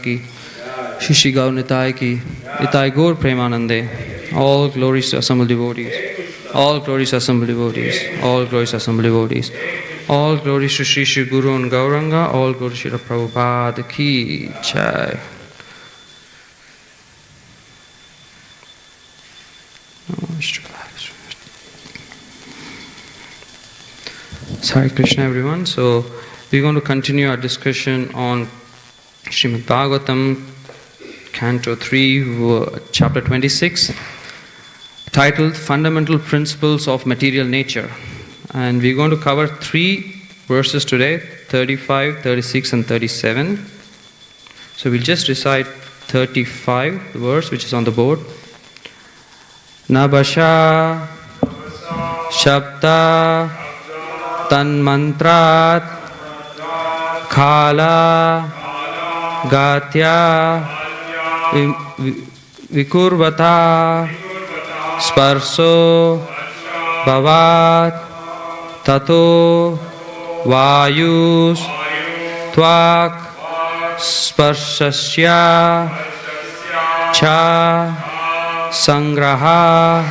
ki, Shishi Gaur Nitai ki, Nitai Gaur Premanande. All glories to assembled devotees. All glories to assembled devotees. All glories to assembled devotees. All glories to Shri Shri Guru and Gauranga. All glories to Prabhupada ki Jai. Hare Krishna everyone. So we're going to continue our discussion on Srimad Bhagavatam, Canto 3, Chapter 26, titled Fundamental Principles of Material Nature. And we're going to cover 3 verses today, 35, 36 and 37. So we'll just recite 35, the verse which is on the board. Nabasha Shabda Tanmantrat Khala Gatya Vikurvata Sparso Bhavat Tato Vayus Tvak Sparshasya Cha Sangraha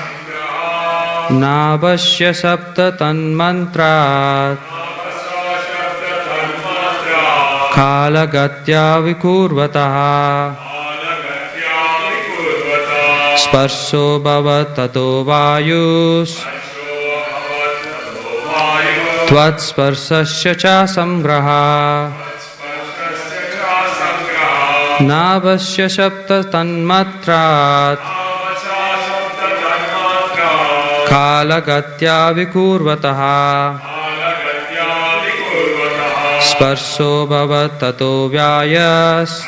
Nabashya Sapta Tanmantrat Kalagatya Vikurvataha Sparso Bhavat Tato Vayus Tvat Sparsasya Cha Samgraha Nabashya Sapta Tanmatrat Kalagatya Vikurvataha Sparso Bhavat Tato Vyayas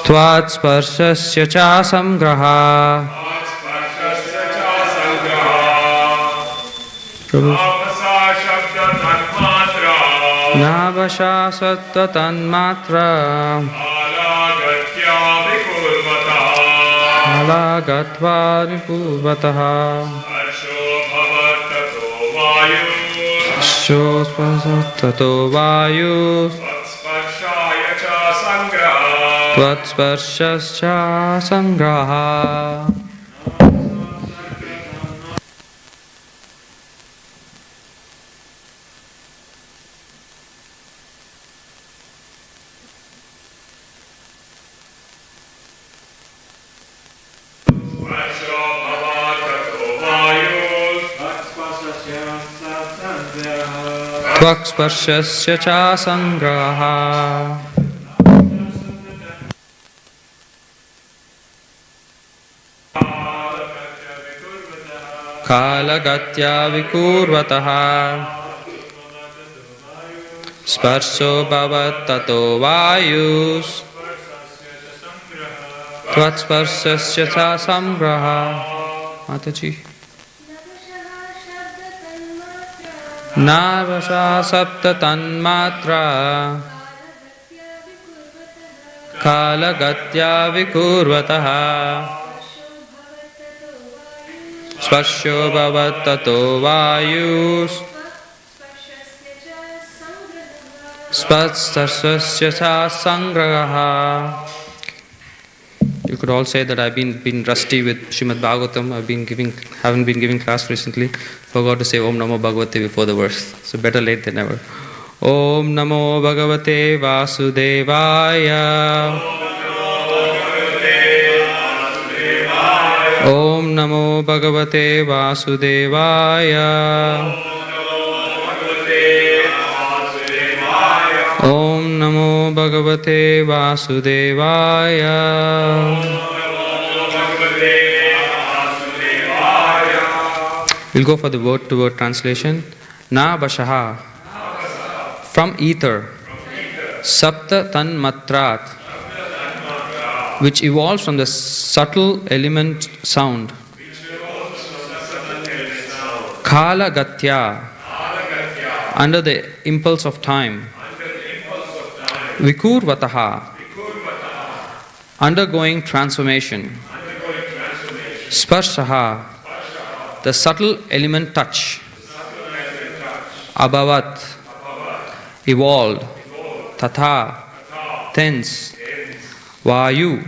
Tvat Sparsasya Cha Samgraha Navasha Satta Tanmatra Alagatva Vikurvataha Sho Tato Vayus Tvat Sparshasya Sangraha. Tvak Sparshasya Cha Sangraha. Kalagatya Vikurvataha Sparso Bhavat Tato Vayus Tvat Sparshasya Cha Samgraha. Mataji. Navasha Sapta Tanmatra Kalagatya Vikurvataha Sparsho Bhavat Tato Vayus Sparsasya Cha Sangraha. You could all say that I've been rusty with Srimad Bhagavatam. Haven't been giving class recently. Forgot to say Om Namo Bhagavate before the verse. So better late than never. Om Namo Bhagavate Vasudevaya. Om Namo Bhagavate Vasudevaya. Om Namo Bhagavate Vasudevaya. We'll go for the word-to-word translation. Na Bashaha, from ether, Sapta Tanmatrat, which evolves from the subtle element sound. Kala Gatya, under the impulse of time. Vikurvataha, undergoing transformation. Sparshaha, the subtle element touch. Abhavat, evolved. Tatha, thence. Vayu,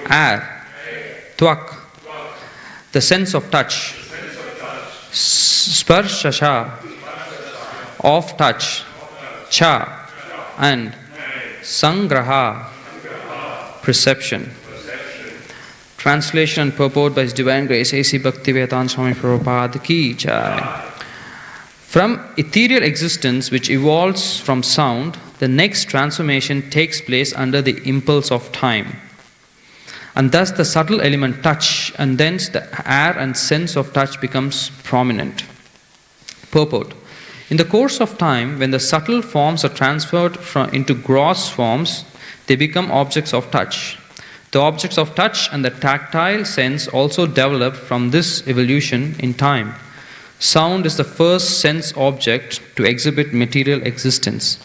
air. Tvak, the sense of touch. Sparshasha, of touch. Cha, and. Sangraha, perception. Translation and purport by His Divine Grace A.C. Bhaktivedanta Swami Prabhupada Ki Jai. From ethereal existence which evolves from sound, the next transformation takes place under the impulse of time. And thus the subtle element touch, and thence the air and sense of touch becomes prominent. Purport. In the course of time, when the subtle forms are transferred into gross forms, they become objects of touch. The objects of touch and the tactile sense also develop from this evolution in time. Sound is the first sense object to exhibit material existence.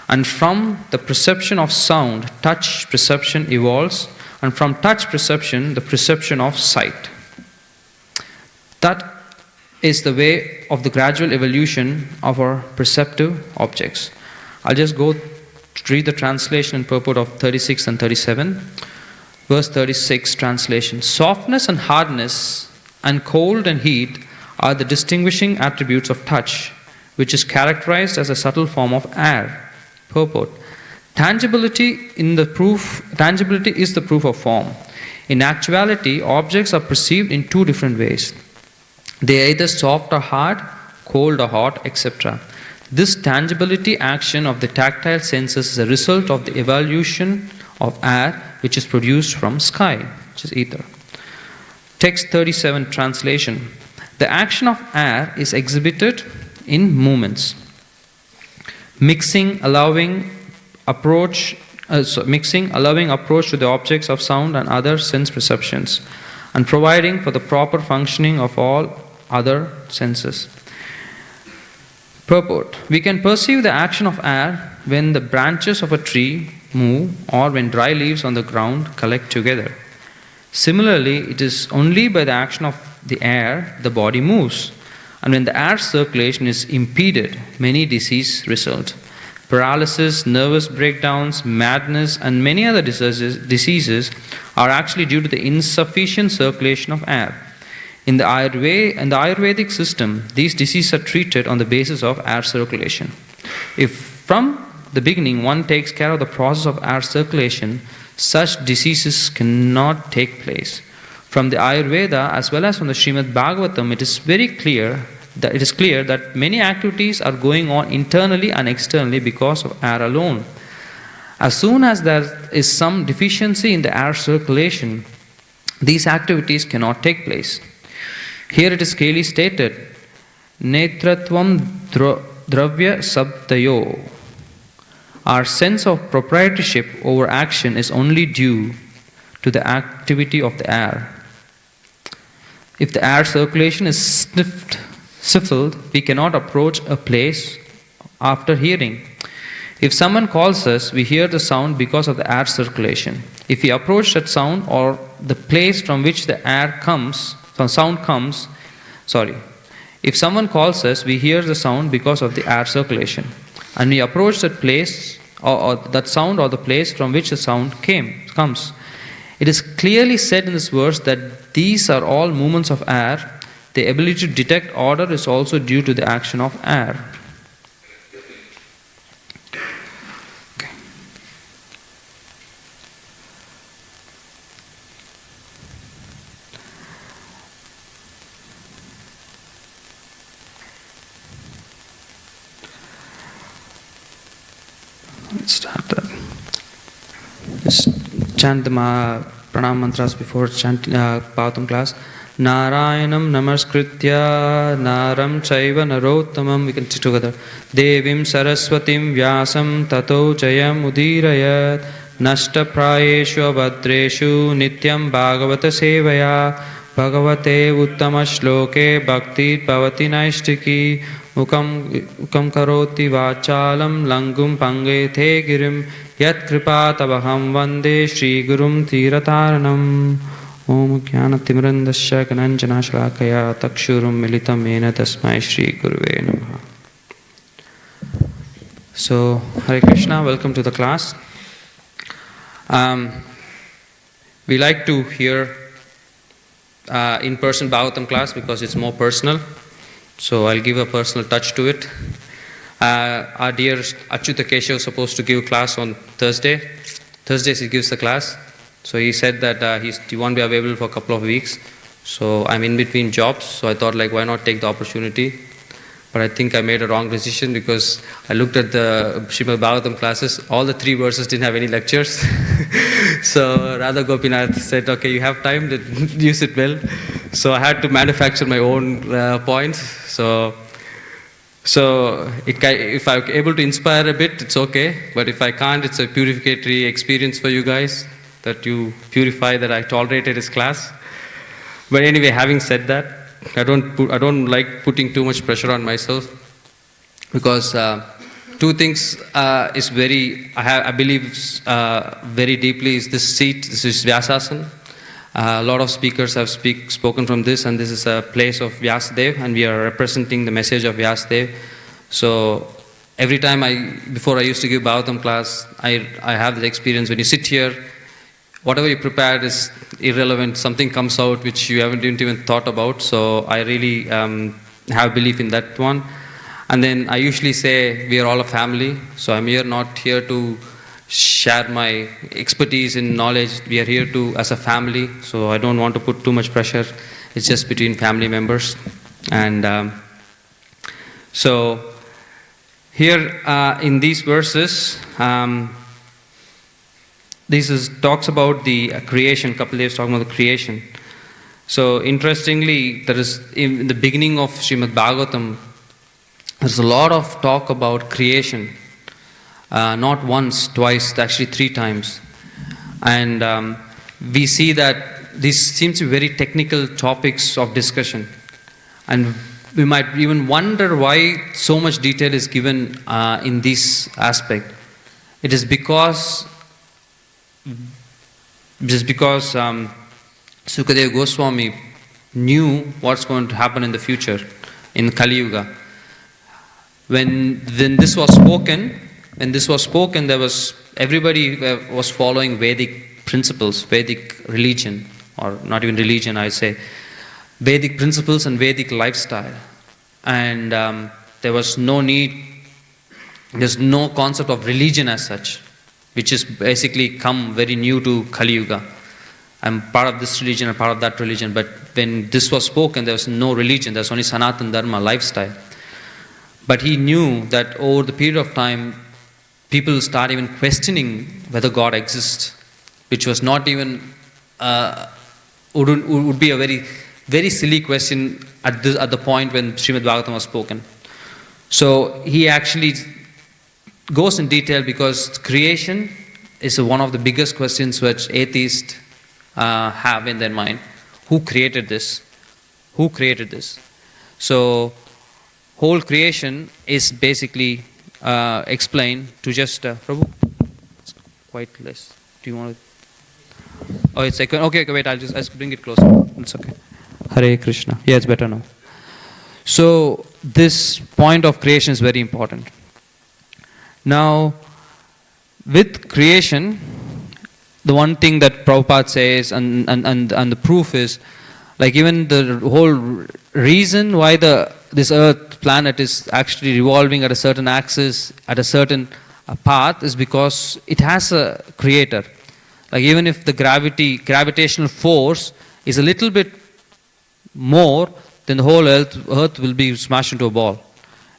And from the perception of sound, touch perception evolves, and from touch perception, the perception of sight. That is the way of the gradual evolution of our perceptive objects. I'll just go read the translation and purport of 36 and 37. Verse 36, translation. Softness and hardness and cold and heat are the distinguishing attributes of touch, which is characterized as a subtle form of air. Purport. Tangibility is the proof of form. In actuality, objects are perceived in two different ways. They are either soft or hard, cold or hot, etc. This tangibility action of the tactile senses is a result of the evolution of air, which is produced from sky, which is ether. Text 37 translation. The action of air is exhibited in movements. Mixing, allowing approach to the objects of sound and other sense perceptions, and providing for the proper functioning of all other senses. Purport. We can perceive the action of air when the branches of a tree move or when dry leaves on the ground collect together. Similarly, it is only by the action of the air the body moves, and when the air circulation is impeded, many diseases result. Paralysis, nervous breakdowns, madness, and many other diseases are actually due to the insufficient circulation of air. In the Ayurvedic system, these diseases are treated on the basis of air circulation. If from the beginning one takes care of the process of air circulation, such diseases cannot take place. From the Ayurveda as well as from the Srimad Bhagavatam, it is clear that many activities are going on internally and externally because of air alone. As soon as there is some deficiency in the air circulation, these activities cannot take place. Here it is clearly stated, Netratvam Dravya Sabdayo. Our sense of proprietorship over action is only due to the activity of the air. If the air circulation is stifled, we cannot approach a place after hearing. If someone calls us, we hear the sound because of the air circulation. If we approach that sound or the place from which the sound comes, if someone calls us, we hear the sound because of the air circulation. And we approach that place or that sound or the place from which the sound comes. It is clearly said in this verse that these are all movements of air. The ability to detect order is also due to the action of air. Okay. Let's start that. Just chant the pranam mantras before chanting Bhagavatam class. Narayanam namaskritya naram chaiva narottamam. We can sit together. Devim saraswatim vyasam tato jayam udirayat. Nashta prayeshu abhadreshu nityam bhagavata sevaya. Bhagavate uttama shloke bhakti bhavati naishtiki. Ukam karoti vachalam langum pangete girim. Yat kripa tabaham vande Shri Gurum Tirataranam. Om Jnanatimirandasya Gananjana Shalakaya Takshurum Militam Mena Tasmai Shri Guruve Namaha. So, Hare Krishna, welcome to the class. We like to hear in-person Bhagavatam class because it's more personal. So I'll give a personal touch to it. Our dear Achyuta Keshav is supposed to give class on Thursday. Thursdays he gives the class. So he said that he won't be available for a couple of weeks. So I'm in between jobs. So I thought, why not take the opportunity? But I think I made a wrong decision because I looked at the Srimad Bhagavatam classes. All the 3 verses didn't have any lectures. So Radha Gopinath said, okay, you have time to use it well. So I had to manufacture my own points. So if I'm able to inspire a bit, it's okay. But if I can't, it's a purificatory experience for you guys, that you purify that I tolerated his class. But anyway, having said that, I don't like putting too much pressure on myself, because 2 things is I believe very deeply is this seat. This is Vyasasana. A lot of speakers have spoken from this, and this is a place of Vyasadev, and we are representing the message of Vyasadev. So every time before I used to give Bhagavatam class, I have this experience. When you sit here, whatever you prepared is irrelevant. Something comes out which you didn't even thought about. So I really have belief in that one. And then I usually say we are all a family. So I'm not here to share my expertise in knowledge. We are here as a family. So I don't want to put too much pressure. It's just between family members. And so here in these verses, talks about the creation. Kapil Dev is talking about the creation. So interestingly, there is in the beginning of Srimad Bhagavatam, there's a lot of talk about creation. Not once, twice, actually 3 times. And we see that this seems to be very technical topics of discussion. And we might even wonder why so much detail is given in this aspect. It is because Sukadeva Goswami knew what's going to happen in the future, in Kali Yuga. When this was spoken, everybody was following Vedic principles, Vedic religion, or not even religion, I say, Vedic principles and Vedic lifestyle. And there was no need, there's no concept of religion as such, which is basically come very new to Kali Yuga. I'm part of this religion, I'm part of that religion. But when this was spoken, there was no religion, there was only Sanatana Dharma, lifestyle. But he knew that over the period of time, people start even questioning whether God exists, which was not even, would be a very, very silly question at the point when Srimad Bhagavatam was spoken. So he actually goes in detail because creation is one of the biggest questions which atheists have in their mind. Who created this? Who created this? So whole creation is basically explained to just Prabhu. It's quite less. Do you want to? Oh, it's like okay. Wait. I'll just bring it closer. It's okay. Hare Krishna. Yeah, it's better now. So this point of creation is very important. Now, with creation, the one thing that Prabhupada says, and the proof is, even the whole reason why this Earth planet is actually revolving at a certain axis, at a certain path, is because it has a creator. Even if the gravitational force is a little bit more, then the whole Earth will be smashed into a ball.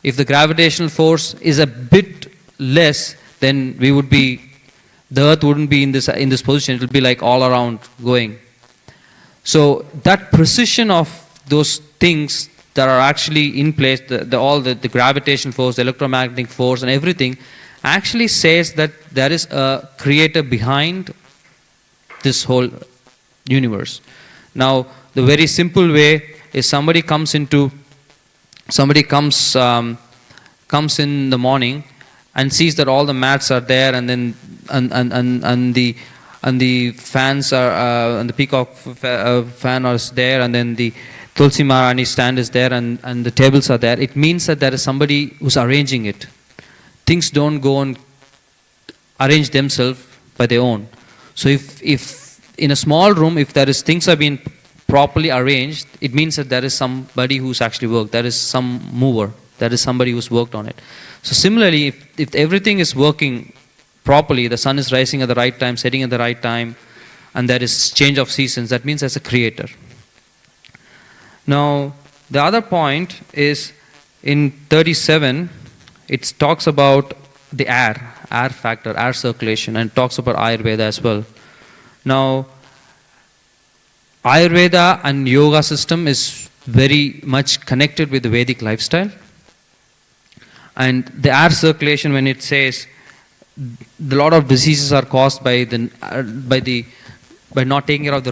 If the gravitational force is a bit less, then the Earth wouldn't be in this position. It will be all around going. So that precision of those things that are actually in place, the gravitational force, the electromagnetic force, and everything, actually says that there is a creator behind this whole universe. Now, the very simple way is somebody comes in the morning and sees that all the mats are there, and then the fans are and the peacock fan is there, and then the Tulsi Maharani stand is there, and the tables are there. It means that there is somebody who's arranging it. things don't go and arrange themselves by their own. So if in a small room, if there is things are being properly arranged, it means that there is somebody who's actually worked. There is some mover. There is somebody who's worked on it. So similarly, if everything is working properly, the sun is rising at the right time, setting at the right time, and there is change of seasons, that means there's a creator. Now, the other point is in 37, it talks about the air factor, air circulation, and talks about Ayurveda as well. Now, Ayurveda and yoga system is very much connected with the Vedic lifestyle. And the air circulation, when it says a lot of diseases are caused by not taking care of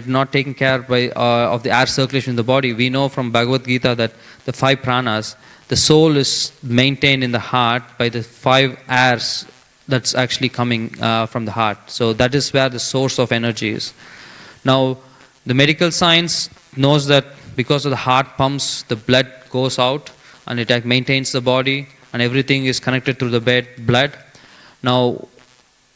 not taking care of the air circulation in the body. We know from Bhagavad Gita that the 5 pranas, the soul is maintained in the heart by the 5 airs that's actually coming from the heart. So that is where the source of energy is. Now, the medical science knows that because of the heart pumps, the blood goes out and it maintains the body and everything is connected through the blood. Now,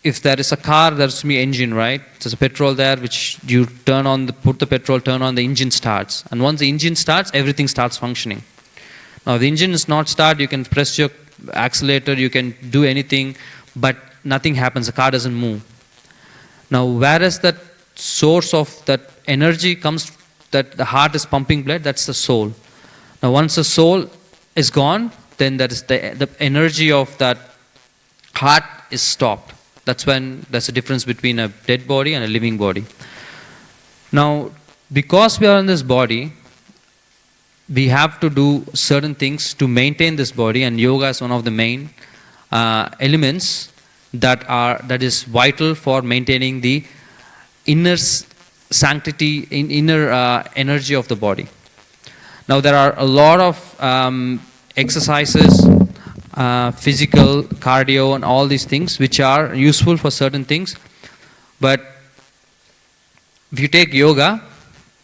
if there is a car, there's an engine, right? There's a petrol there, which you put the petrol, turn on, the engine starts. And once the engine starts, everything starts functioning. Now, if the engine is not start, you can press your accelerator, you can do anything, but nothing happens, the car doesn't move. Now, whereas that source of that energy comes, that the heart is pumping blood, that's the soul. Now, once the soul is gone, then that is the energy of that heart is stopped. That's when there's a difference between a dead body and a living body. Now, because we are in this body, we have to do certain things to maintain this body, and yoga is one of the main elements that is vital for maintaining the inner sanctity, inner energy of the body. Now, there are a lot of exercises, physical, cardio, and all these things which are useful for certain things. But if you take yoga,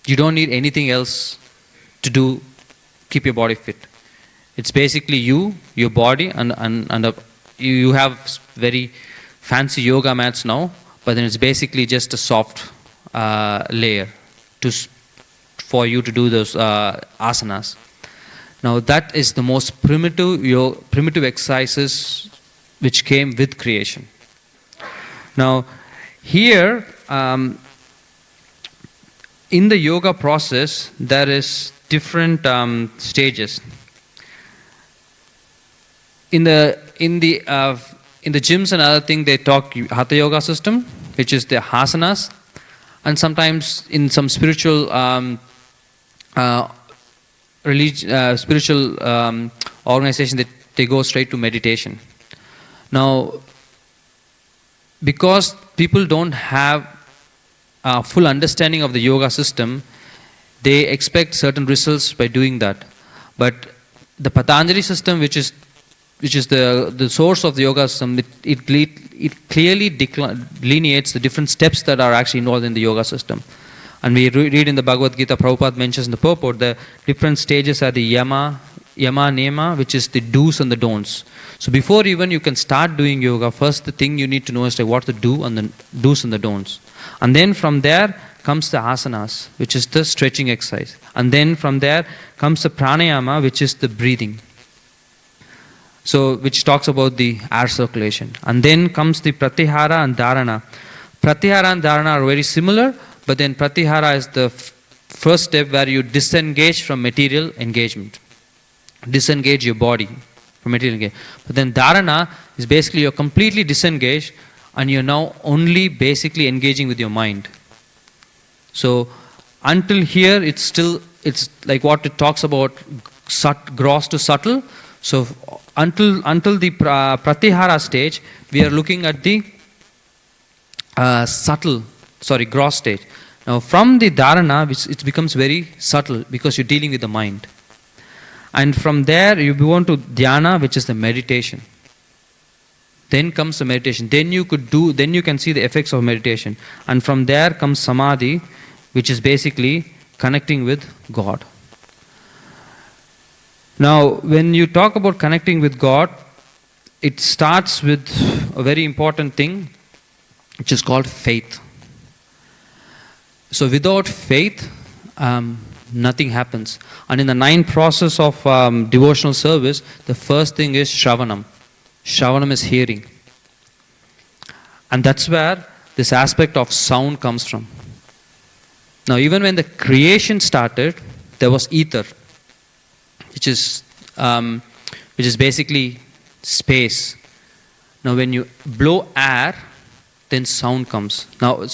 you don't need anything else to keep your body fit. It's basically your body, and you have very fancy yoga mats now, but then it's basically just a soft layer for you to do those asanas. Now, that is the most primitive exercises which came with creation. Now, here in the yoga process, there is different stages. In the gyms and other thing, they talk Hatha Yoga system, which is the asanas, and sometimes in some spiritual organization, they go straight to meditation. Now, because people don't have a full understanding of the yoga system, they expect certain results by doing that. But the Patanjali system, which is the source of the yoga system, it clearly delineates the different steps that are actually involved in the yoga system. And we read in the Bhagavad Gita, Prabhupada mentions in the purport, the different stages are the yama, nema, which is the do's and the don'ts. So before even you can start doing yoga, first the thing you need to know is like what to do and the do's and the don'ts. And then from there comes the asanas, which is the stretching exercise. And then from there comes the pranayama, which is the breathing. So, which talks about the air circulation. And then comes the pratyahara and dharana. Pratyahara and dharana are very similar, but then pratyahara is the first step where you disengage from material engagement. Disengage your body from material engagement. But then dharana is basically you're completely disengaged and you're now only basically engaging with your mind. So until here it's like what it talks about gross to subtle. So until the pratyahara stage, we are looking at the gross stage. Now from the dharana, it becomes very subtle because you're dealing with the mind. And from there you go on to dhyana, which is the meditation. Then comes the meditation. Then you can see the effects of meditation. And from there comes samadhi, which is basically connecting with God. Now, when you talk about connecting with God, it starts with a very important thing, which is called faith. So without faith, nothing happens. And in the 9 process of devotional service, the first thing is Shravanam. Shravanam is hearing. And that's where this aspect of sound comes from. Now, even when the creation started, there was ether, which is basically space. Now, when you blow air, then sound comes. Now,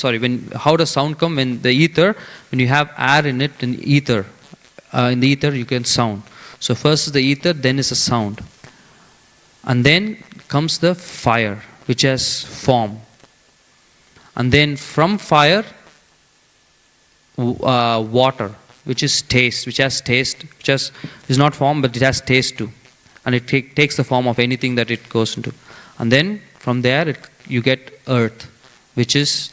how does sound come? When you have air in it, in the ether you can sound. So first is the ether, then is the sound. And then comes the fire, which has form. And then from fire, water, which is taste, which is not form, but it has taste too. And it takes the form of anything that it goes into. And then from there you get earth, which is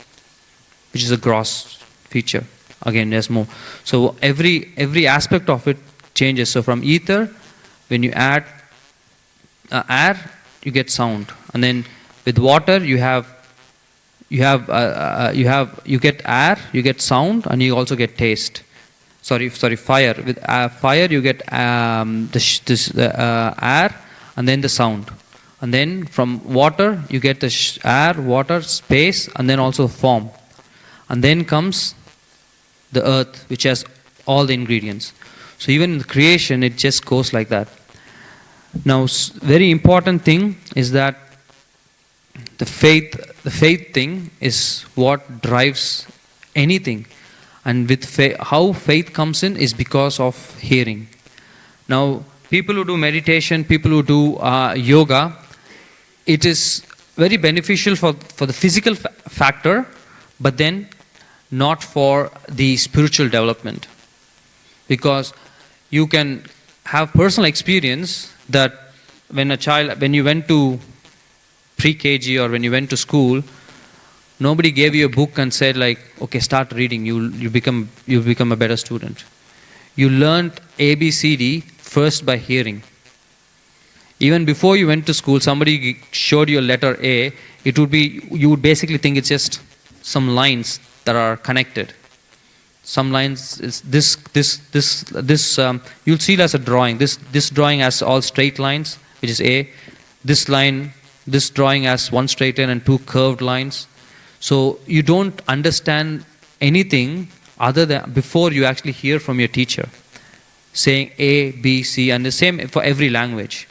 a gross feature. Again, there's more. So every aspect of it changes. So from ether, when you add air, you get sound. And then with water, you get air, you get sound, and you also get taste. Fire. With fire, you get air, and then the sound. And then from water, you get the air, water, space, and then also form. And then comes the earth, which has all the ingredients. So even in the creation, it just goes like that. Now, very important thing is that the faith thing is what drives anything. And with how faith comes in is because of hearing. Now, people who do meditation, people who do yoga, it is very beneficial for the physical factor, but then not for the spiritual development. Because you can have personal experience that when you went to pre-KG or when you went to school, nobody gave you a book and said like, okay, start reading, you become a better student. You learned ABCD first by hearing. Even before you went to school, somebody showed you a letter A, you would basically think it's just some lines that are connected. Some lines is this you'll see it as a drawing. This drawing has all straight lines, which is A. This drawing has one straight line and 2 curved lines. So you don't understand anything other than before you actually hear from your teacher saying A, B, C, and the same for every language.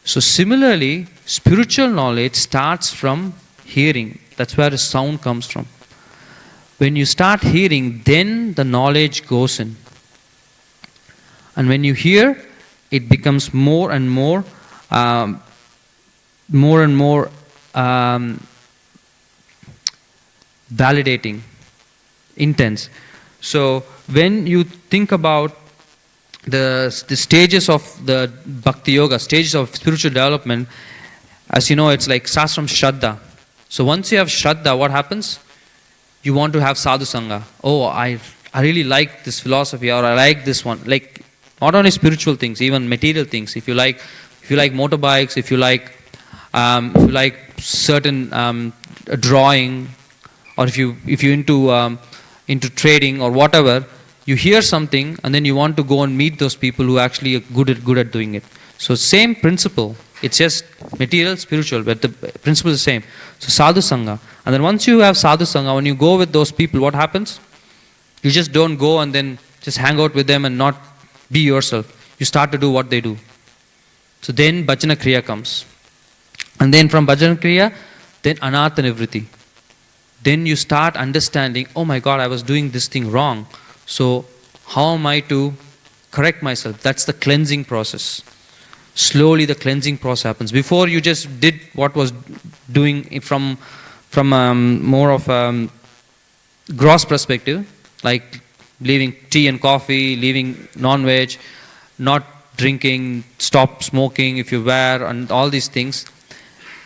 So similarly, spiritual knowledge starts from hearing. That's where the sound comes from. When you start hearing, then the knowledge goes in. And when you hear, it becomes more and more validating, intense. So when you think about the stages of the Bhakti Yoga, stages of spiritual development, as you know, it's like Sastram Shraddha. So once you have Shraddha, what happens? You want to have Sadhu Sangha. Oh, I really like this philosophy, or I like this one. Like, not only spiritual things, even material things. If you like motorbikes, if you like certain drawing, or if you into trading or whatever, you hear something and then you want to go and meet those people who actually are good at doing it. So same principle. It's just material, spiritual, but the principle is the same. So Sadhu Sangha. And then once you have Sadhu Sangha, when you go with those people, what happens? You just don't go and then just hang out with them and not be yourself. You start to do what they do. So then Bhajana Kriya comes. And then from Bhajana Kriya, then Anartha Nivritti. Then you start understanding, oh my God, I was doing this thing wrong. So how am I to correct myself? That's the cleansing process. Slowly the cleansing process happens. Before you just did what was doing from more of a gross perspective, like leaving tea and coffee, leaving non-veg, not drinking, stop smoking if you were, and all these things.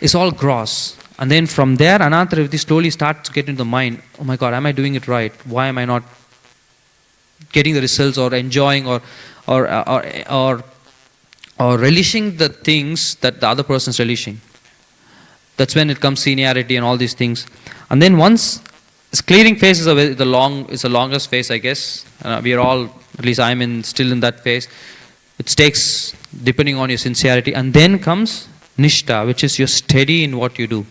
It's all gross. And then from there, Anartha Nivritti slowly starts to get into the mind. Oh my God, am I doing it right? Why am I not getting the results or enjoying or or relishing the things that the other person is relishing. That's when it comes seniority and all these things. And then once clearing phase is the longest phase, I guess. We are all, at least I'm still in that phase. It takes depending on your sincerity, and then comes nishta, which is you're steady in what you do.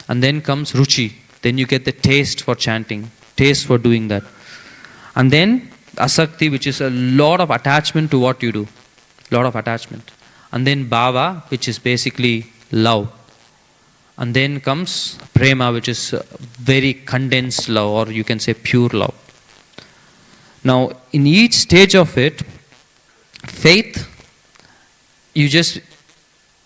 And then comes ruchi. Then you get the taste for chanting, taste for doing that. And then asakti, which is a lot of attachment to what you do, lot of attachment. And then bhava, which is basically love. And then comes prema, which is very condensed love, or you can say pure love. Now, in each stage of it, faith, you just,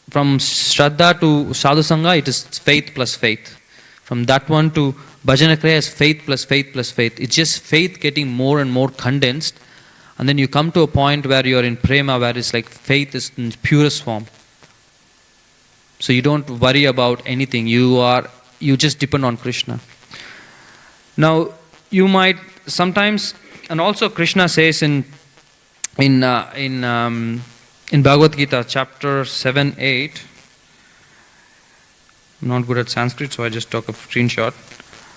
from Shraddha to Sadhu Sangha, it is faith plus faith. From that one to Bhajana Kriya is faith plus faith plus faith. It's just faith getting more and more condensed. And then you come to a point where you're in prema, where it's like faith is in purest form. So you don't worry about anything. You just depend on Krishna. Now, you might sometimes, and also Krishna says in Bhagavad Gita, chapter 7, 8. I'm not good at Sanskrit, so I just took a screenshot.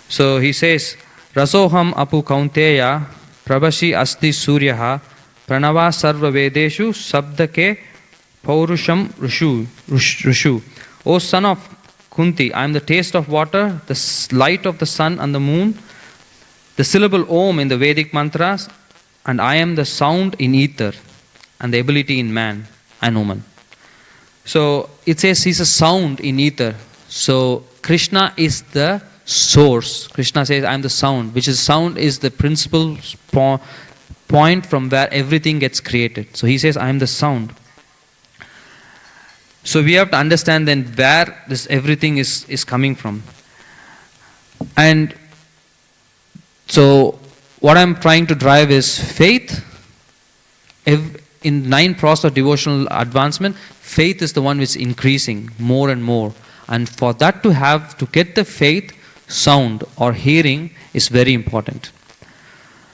So he says, Rasoham apu kaunteya prabhashi asti suryaha pranava sarva vedeshu sabdake paurusham rushu. O son of Kunti, I am the taste of water, the light of the sun and the moon, the syllable Om in the Vedic mantras, and I am the sound in ether and the ability in man and woman. So it says he's a sound in ether. So Krishna is the source. Krishna says I am the sound, which is sound is the principal point from where everything gets created. So he says I am the sound. So we have to understand then where this everything is coming from. And so what I'm trying to drive is faith. In 9 process of devotional advancement, faith is the one which is increasing more and more. And for that to get the faith, sound or hearing is very important.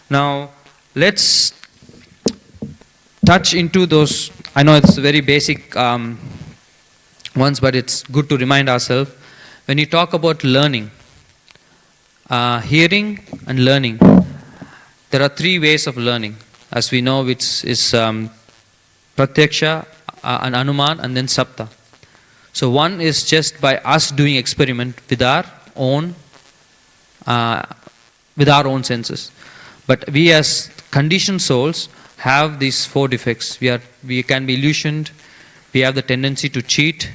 Now, let's touch into those. I know it's very basic ones, but it's good to remind ourselves. When you talk about learning, hearing and learning, there are 3 ways of learning. As we know, which is pratyaksha, and anuman, and then sapta. So one is just by us doing experiment with our own senses. But we as conditioned souls have these 4 defects. We can be illusioned, we have the tendency to cheat,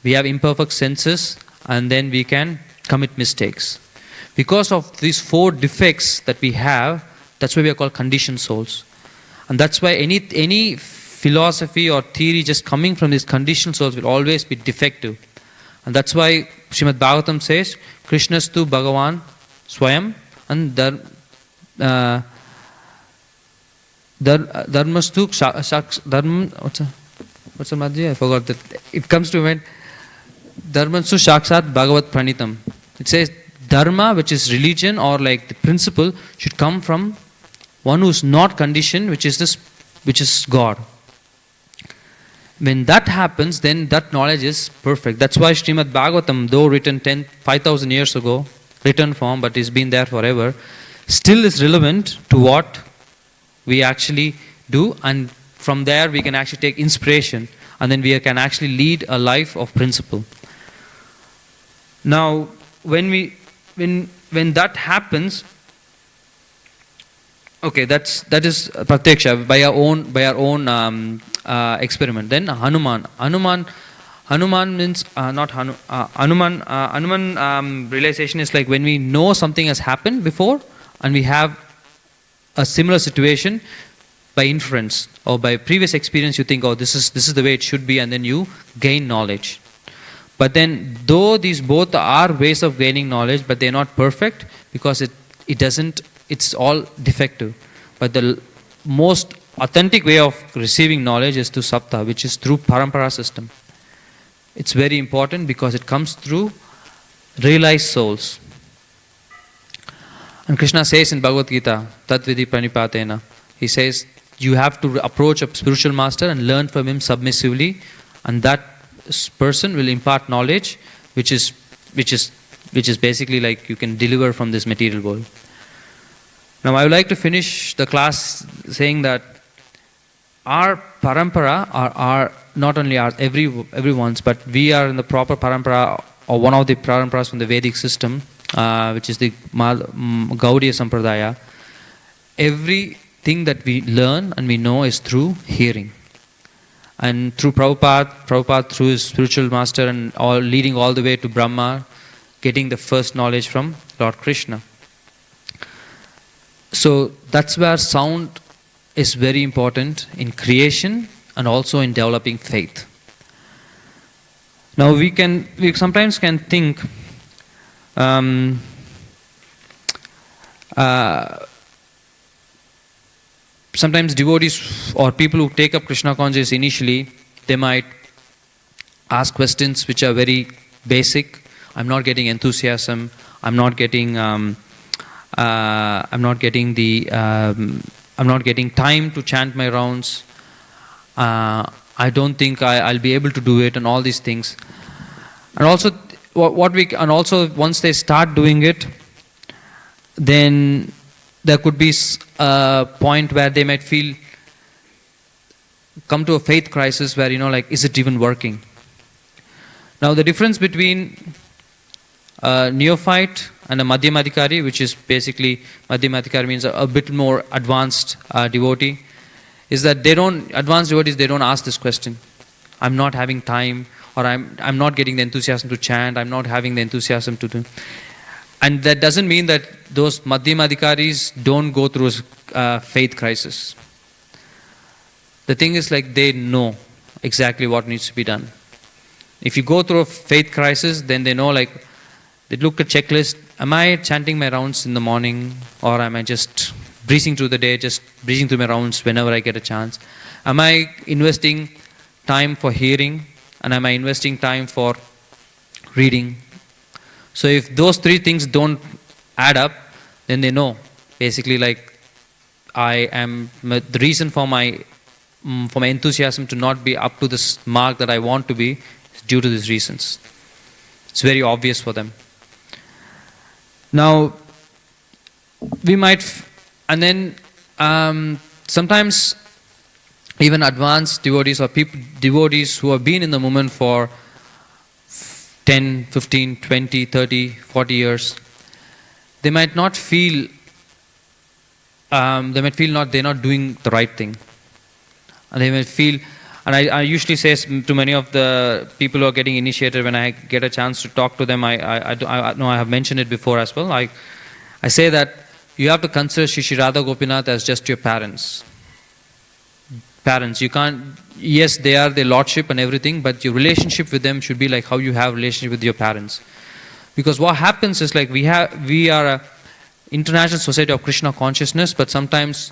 we have imperfect senses, and then we can commit mistakes. Because of these 4 defects that we have, that's why we are called conditioned souls. And that's why any philosophy or theory just coming from these conditioned souls will always be defective. And that's why Srimad Bhagavatam says, Krishnastu Bhagavan Swayam and Dharmastu what's the madhya? I forgot that. It comes to when Dharmastu Shakshat Bhagavat Pranitam. It says Dharma, which is religion or like the principle, should come from one who is not conditioned, which is God. When that happens, then that knowledge is perfect. That's why Srimad Bhagavatam, though written 5,000 years ago, written form, but it's been there forever, still is relevant to what we actually do, and from there we can actually take inspiration, and then we can actually lead a life of principle. Now, when that happens, okay, that is pratyaksha by our own experiment. Then Hanuman means Hanuman realization is like when we know something has happened before and we have a similar situation by inference or by previous experience. You think, oh, this is the way it should be, and then you gain knowledge. But then, though these both are ways of gaining knowledge, but they're not perfect because it's all defective. But the most authentic way of receiving knowledge is through sapta, which is through parampara system. It's very important because it comes through realized souls. And Krishna says in Bhagavad Gita, Tat Vidhi Pranipatena, he says you have to approach a spiritual master and learn from him submissively, and that person will impart knowledge, which is basically like you can deliver from this material world. Now I would like to finish the class saying that our parampara are not only our everyone's, but we are in the proper parampara, or one of the paramparas from the Vedic system, which is the Gaudiya Sampradaya. Everything that we learn and we know is through hearing. And through Prabhupada through his spiritual master and all leading all the way to Brahma, getting the first knowledge from Lord Krishna. So that's where sound is very important in creation and also in developing faith. Now we sometimes can think sometimes devotees or people who take up Krishna consciousness initially, they might ask questions which are very basic. I'm not getting enthusiasm. I'm not getting time to chant my rounds. I don't think I'll be able to do it, and all these things. And also, once they start doing it, then there could be a point where they might come to a faith crisis where, is it even working? Now the difference between a neophyte and a madhyamadikari, which is basically, madhyamadikari means a bit more advanced devotee, is that advanced devotees, they don't ask this question. I'm not having time, or I'm not getting the enthusiasm to chant, I'm not having the enthusiasm to do. And that doesn't mean that those madhyamadikaris don't go through a faith crisis. The thing is, they know exactly what needs to be done. If you go through a faith crisis, then they know, they look at checklist. Am I chanting my rounds in the morning, or am I just breezing through the day, just breezing through my rounds whenever I get a chance? Am I investing time for hearing, and am I investing time for reading? So if those three things don't add up, then they know basically the reason for my enthusiasm to not be up to this mark that I want to be is due to these reasons. It's very obvious for them. Now we might, and then sometimes even advanced devotees or devotees who have been in the movement for 10, 15, 20, 30, 40 years, they might feel they're not doing the right thing. And they might feel, and I usually say to many of the people who are getting initiated, when I get a chance to talk to them, I know I have mentioned it before as well, I say that you have to consider Shri Shri Radha Gopinath as just your parents. You can't, yes, they are their lordship and everything, but your relationship with them should be like how you have relationship with your parents. Because what happens is, we are a international society of Krishna consciousness, but sometimes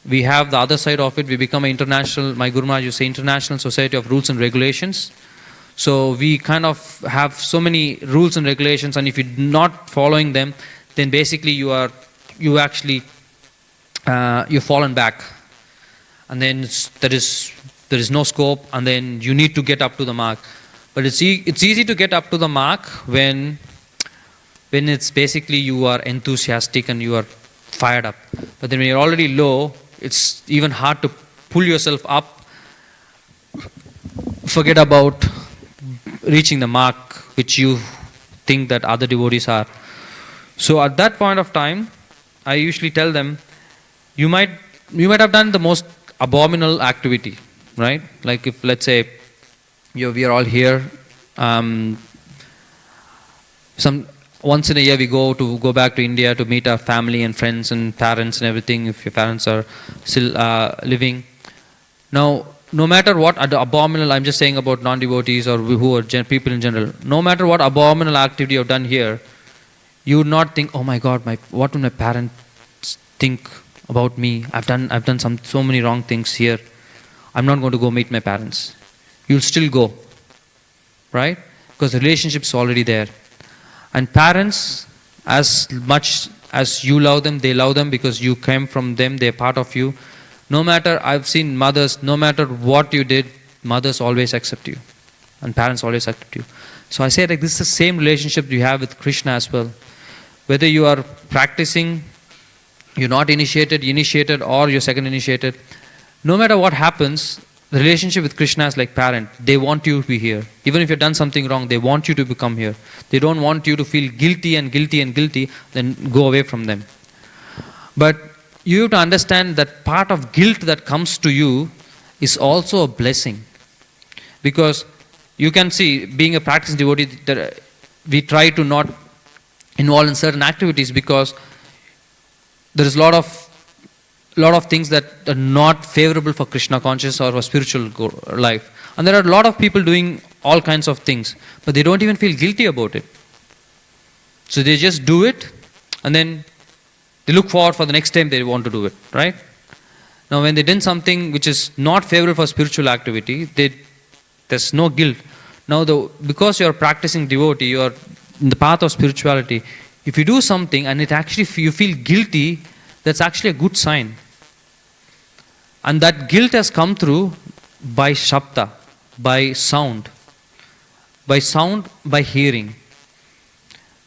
we have the other side of it. We become an international, my Guru Maharaj used to say, international society of rules and regulations. So we kind of have so many rules and regulations, and if you're not following them, then basically you've fallen back. And then there is no scope, and then you need to get up to the mark. But it's easy to get up to the mark when it's basically you are enthusiastic and you are fired up. But then when you're already low, it's even hard to pull yourself up. Forget about reaching the mark which you think that other devotees are. So at that point of time, I usually tell them, you might have done the most abominable activity, right? Like if, let's say, we are all here, once in a year we go back to India to meet our family and friends and parents and everything, if your parents are still living. Now, no matter what abominable, I'm just saying about non-devotees or who are people in general, no matter what abominable activity you've done here, you would not think, oh my God, what will my parents think about me? I've done so many wrong things here. I'm not going to go meet my parents. You'll still go, right? Because the relationship's already there. And parents, as much as you love them, they love them because you came from them, they're part of you. No matter, I've seen mothers, no matter what you did, mothers always accept you. And parents always accept you. So I say like this is the same relationship you have with Krishna as well. Whether you are practicing, you're not initiated or you're second initiated, no matter what happens, the relationship with Krishna is like parent. They want you to be here. Even if you've done something wrong, they want you to become here. They don't want you to feel guilty, then go away from them. But you have to understand that part of guilt that comes to you is also a blessing. Because you can see, being a practicing devotee, that we try to not involve in certain activities because there is a lot of things that are not favorable for Krishna consciousness or for spiritual life. And there are a lot of people doing all kinds of things, but they don't even feel guilty about it. So they just do it, and then they look forward for the next time they want to do it, right? Now when they did something which is not favorable for spiritual activity, there's no guilt. Now because you are practicing devotee, you are in the path of spirituality, if you do something and it actually you feel guilty, that's actually a good sign. And that guilt has come through by shabda, by sound, by hearing.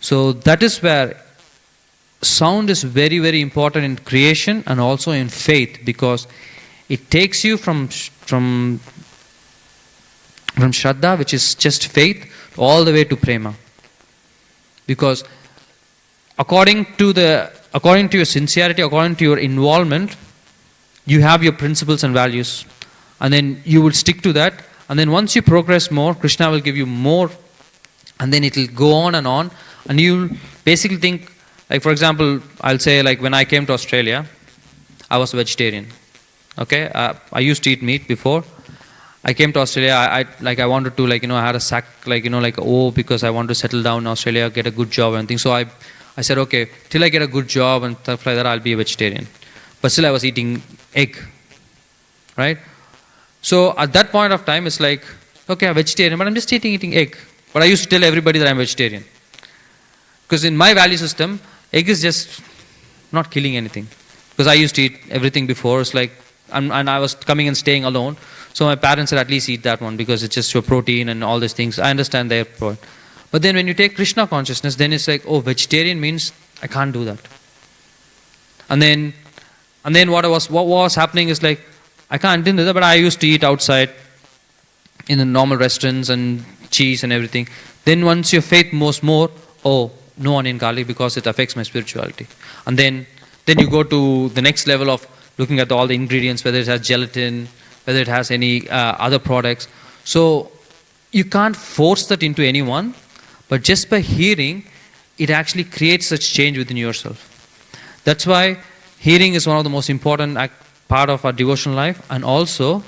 So that is where sound is very, very important in creation and also in faith, because it takes you from Shraddha, which is just faith, all the way to Prema. Because according to your sincerity, according to your involvement, you have your principles and values, and then you will stick to that. And then once you progress more, Krishna will give you more, and then it will go on, and you'll basically think, like for example, I'll say like when I came to Australia, I was a vegetarian. Okay, I used to eat meat before. I came to Australia. I wanted to I had a sack because I want to settle down in Australia, get a good job and things. So I said, okay, till I get a good job and stuff like that, I'll be a vegetarian. But still I was eating egg, right? So at that point of time, it's like, okay, I'm vegetarian, but I'm just eating egg. But I used to tell everybody that I'm vegetarian. Because in my value system, egg is just not killing anything. Because I used to eat everything before. It's like, and I was coming and staying alone. So my parents said, at least eat that one because it's just your protein and all these things. I understand their point. But then when you take Krishna consciousness, then it's like, oh, vegetarian means I can't do that. And then what was happening is like, I can't do that, but I used to eat outside in the normal restaurants and cheese and everything. Then once your faith moves more, oh, no onion garlic because it affects my spirituality. And then you go to the next level of looking at all the ingredients, whether it has gelatin, whether it has any other products. So you can't force that into anyone, but just by hearing, it actually creates such change within yourself. That's why hearing is one of the most important part of our devotional life, and also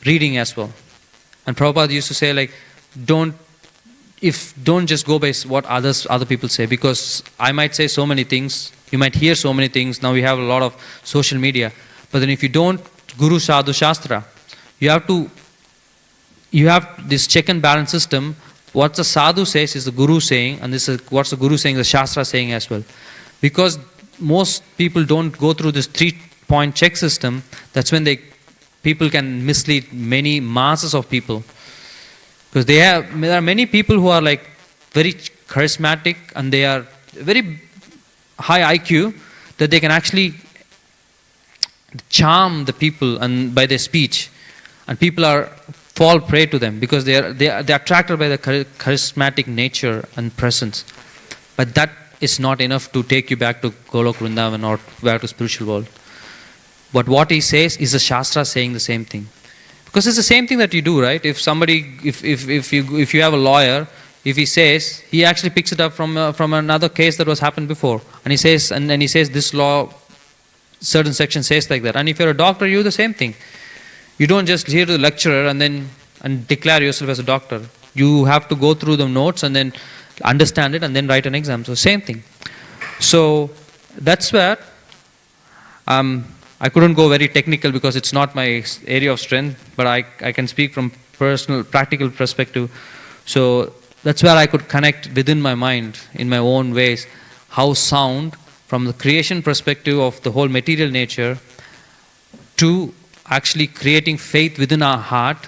reading as well. And Prabhupada used to say like, don't just go by what other people say, because I might say so many things, you might hear so many things. Now we have a lot of social media, but then if you don't Guru Sadhu Shastra, you have this check and balance system. What the sadhu says is the Guru saying, and what's the Guru saying, the Shastra saying as well. Because most people don't go through this 3-point check system, that's when people can mislead many masses of people. Because there are many people who are like very charismatic and they are very high IQ, that they can actually charm the people and by their speech, and people fall prey to them because they are attracted by the charismatic nature and presence. But that is not enough to take you back to Golok Vrindavan or back to spiritual world. But what he says is the Shastra saying the same thing. Because it's the same thing that you do, right? If you have a lawyer, if he says, he actually picks it up from another case that was happened before, and he says this law, certain section says like that. And if you're a doctor, you do the same thing. You don't just hear the lecturer and declare yourself as a doctor. You have to go through the notes and then understand it and then write an exam. So same thing. So that's where I couldn't go very technical because it's not my area of strength, but I can speak from personal, practical perspective. So that's where I could connect within my mind in my own ways how sound, from the creation perspective of the whole material nature, to actually creating faith within our heart,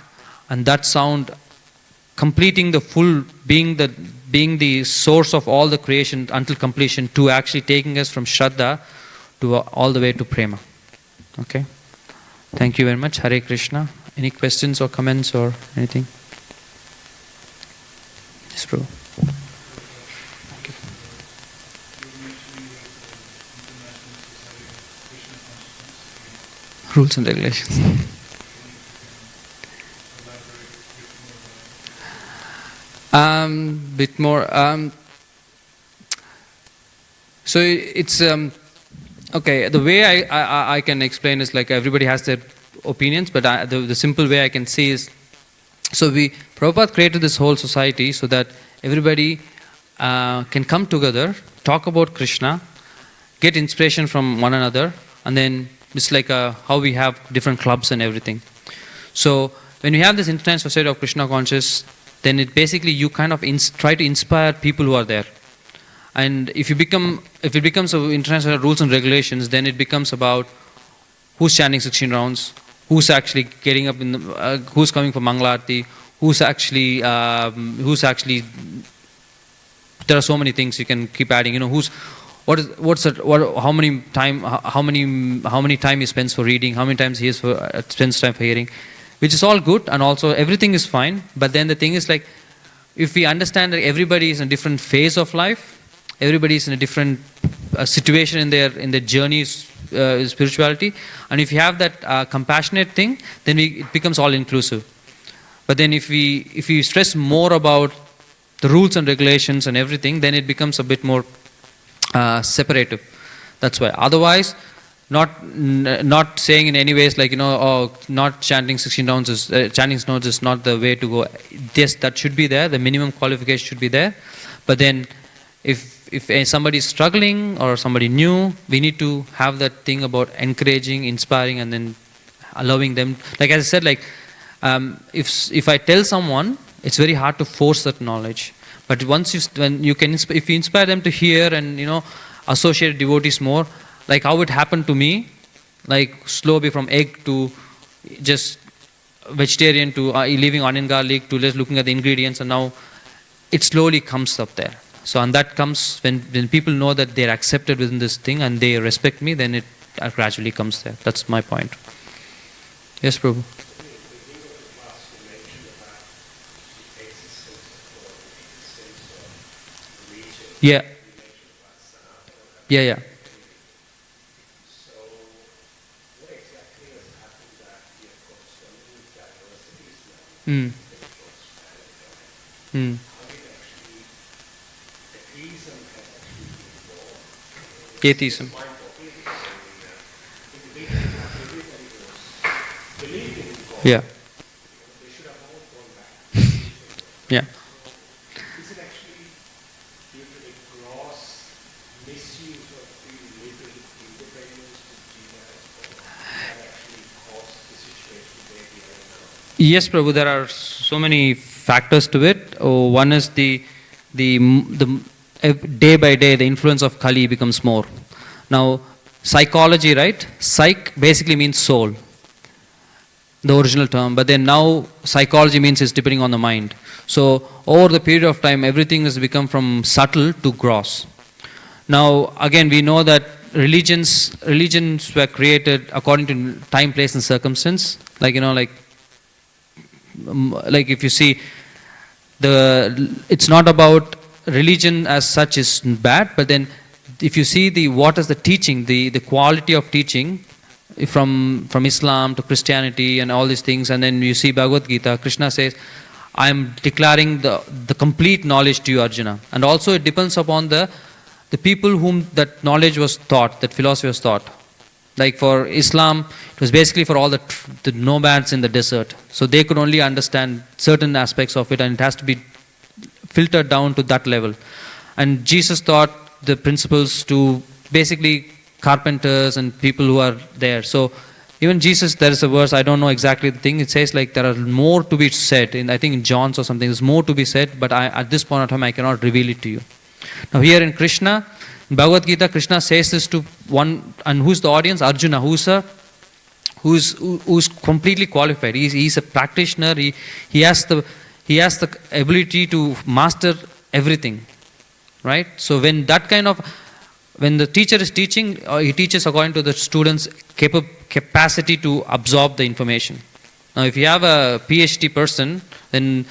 and that sound completing the full, being the source of all the creation until completion, to actually taking us from Shraddha to all the way to Prema. Okay? Thank you very much. Hare Krishna. Any questions or comments or anything? Yes, Prabhu. Rules and regulations. Bit more. So it's okay. The way I can explain is like everybody has their opinions, but the simple way I can see is, so Prabhupada created this whole society so that everybody can come together, talk about Krishna, get inspiration from one another, and then it's like how we have different clubs and everything. So when you have this international society of Krishna conscious, then it basically you kind of try to inspire people who are there. And if it becomes international rules and regulations, then it becomes about who's chanting 16 rounds, who's actually getting up in the, who's coming for Mangalarti, who's actually there are so many things you can keep adding. You know, how many time he spends for reading, how many times he spends time for hearing, which is all good, and also everything is fine. But then the thing is, like, if we understand that everybody is in a different phase of life, everybody is in a different situation in their journeys, spirituality, and if you have that compassionate thing, then it becomes all inclusive. But then if we stress more about the rules and regulations and everything, then it becomes a bit more separative. That's why. Otherwise, not saying in any ways like, not chanting 16 rounds is chanting notes is not the way to go. Yes, that should be there. The minimum qualification should be there. But then, if somebody is struggling or somebody new, we need to have that thing about encouraging, inspiring, and then allowing them. Like as I said, like if I tell someone, it's very hard to force that knowledge. But if you inspire them to hear and associate devotees more, like how it happened to me, like slowly from egg to just vegetarian to leaving onion garlic to just looking at the ingredients, and now it slowly comes up there. So and that comes when people know that they're accepted within this thing and they respect me, then it gradually comes there. That's my point. Yes, Prabhu. Yeah. Yeah. So, what exactly has happened that we have got so many diversities now? How did actually atheism has actually been born? Atheism. In the beginning, everybody was believing in God. Yeah. They should have all gone back. Yeah. Is it actually due to the gross misuse of the little independence that Jiva has got that actually caused the situation where we are now? Yes, Prabhu. There are so many factors to it. One is the day by day the influence of Kali becomes more. Now, psychology, right? Psych basically means soul, the original term. But then now psychology means it's depending on the mind. So over the period of time, everything has become from subtle to gross. Now, again, we know that religions were created according to time, place, and circumstance. Like if you see, it's not about religion as such is bad, but then if you see what is the teaching, the quality of teaching from Islam to Christianity and all these things, and then you see Bhagavad Gita, Krishna says, I am declaring the complete knowledge to you, Arjuna. And also it depends upon the people whom that knowledge was taught, that philosophy was taught. Like for Islam, it was basically for all the nomads in the desert. So they could only understand certain aspects of it, and it has to be filtered down to that level. And Jesus taught the principles to basically carpenters and people who are there. So even Jesus, there is a verse, I don't know exactly the thing, it says like there are more to be said. I think in John's or something, there's more to be said, but at this point of time, I cannot reveal it to you. Now here in Krishna, in Bhagavad Gita, Krishna says this to one, and who's the audience? Arjuna, who's who's completely qualified. He's a practitioner. He has the ability to master everything, right? So when the teacher is teaching, he teaches according to the student's capacity to absorb the information. Now, if you have a PhD person, then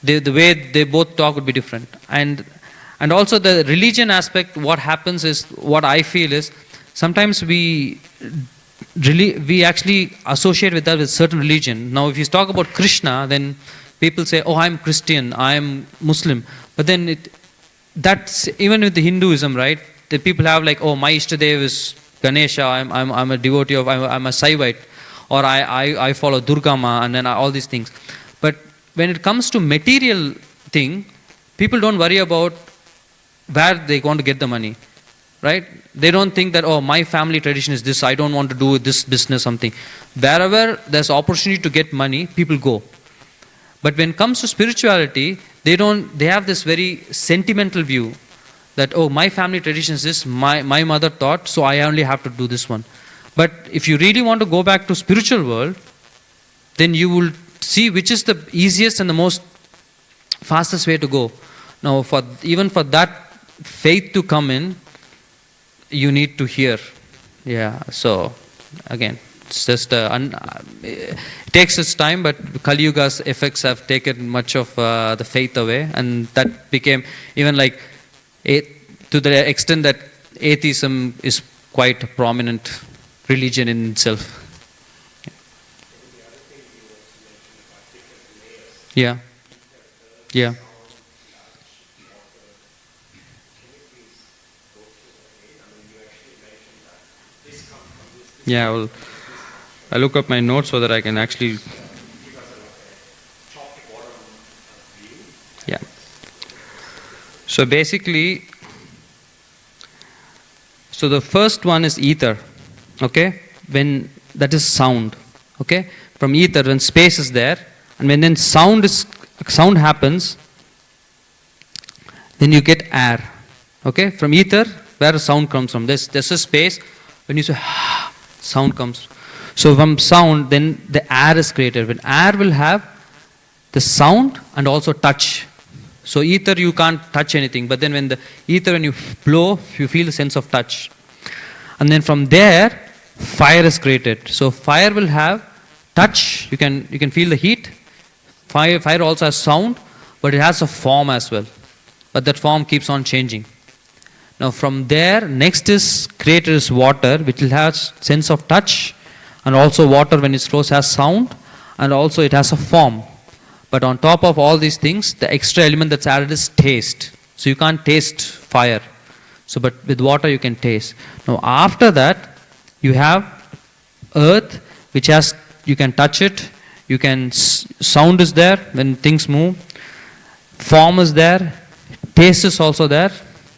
the way they both talk would be different. And also the religion aspect, what happens is, what I feel is, sometimes we actually associate with that with certain religion. Now, if you talk about Krishna, then people say, oh, I'm Christian, I'm Muslim. But then that's even with the Hinduism, right? The people have like, oh, my Ishtadev is Ganesha, I'm a devotee of, I'm a Saivite, or I follow Durga Ma, and then all these things. But when it comes to material thing, people don't worry about where they want to get the money, right? They don't think that, oh, my family tradition is this, I don't want to do this business, something. Wherever there's opportunity to get money, people go. But when it comes to spirituality, they have this very sentimental view that, oh, my family tradition is this, my mother taught, so I only have to do this one. But if you really want to go back to spiritual world, then you will see which is the easiest and the most fastest way to go. Now, even for that faith to come in, you need to hear. Yeah, so again, it's just it takes its time, but Kali Yuga's effects have taken much of the faith away, and that became even like to the extent that atheism is quite a prominent religion in itself. Yeah. Yeah. Yeah, well, I look up my notes so that I can actually. Yeah. So basically, so the first one is ether, okay? When that is sound, okay? From ether, when space is there, and when then sound happens, then you get air, okay? From ether, where the sound comes from. There's a space. When you say sound comes. So from sound, then the air is created. When air will have the sound and also touch. So ether, you can't touch anything, but then when the ether, when you blow, you feel the sense of touch. And then from there, fire is created. So fire will have touch. You can feel the heat. Fire also has sound, but it has a form as well. But that form keeps on changing. Now from there, next is created is water, which will have sense of touch, and also water when it flows has sound, and also it has a form. But on top of all these things, the extra element that's added is taste. So you can't taste fire. So but with water you can taste. Now after that, you have earth, which has, you can touch it, you can, sound is there when things move, form is there, taste is also there.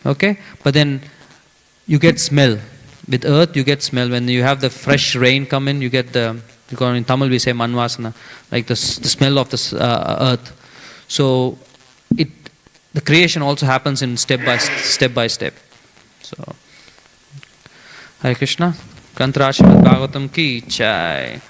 Okay, but then you get smell. With earth, you get smell. When you have the fresh rain come in, you get in Tamil we say manvasana, like the smell of the earth. So the creation also happens in step by step. So, Hare Krishna. Kantra Srimad Bhagavatam ki jai.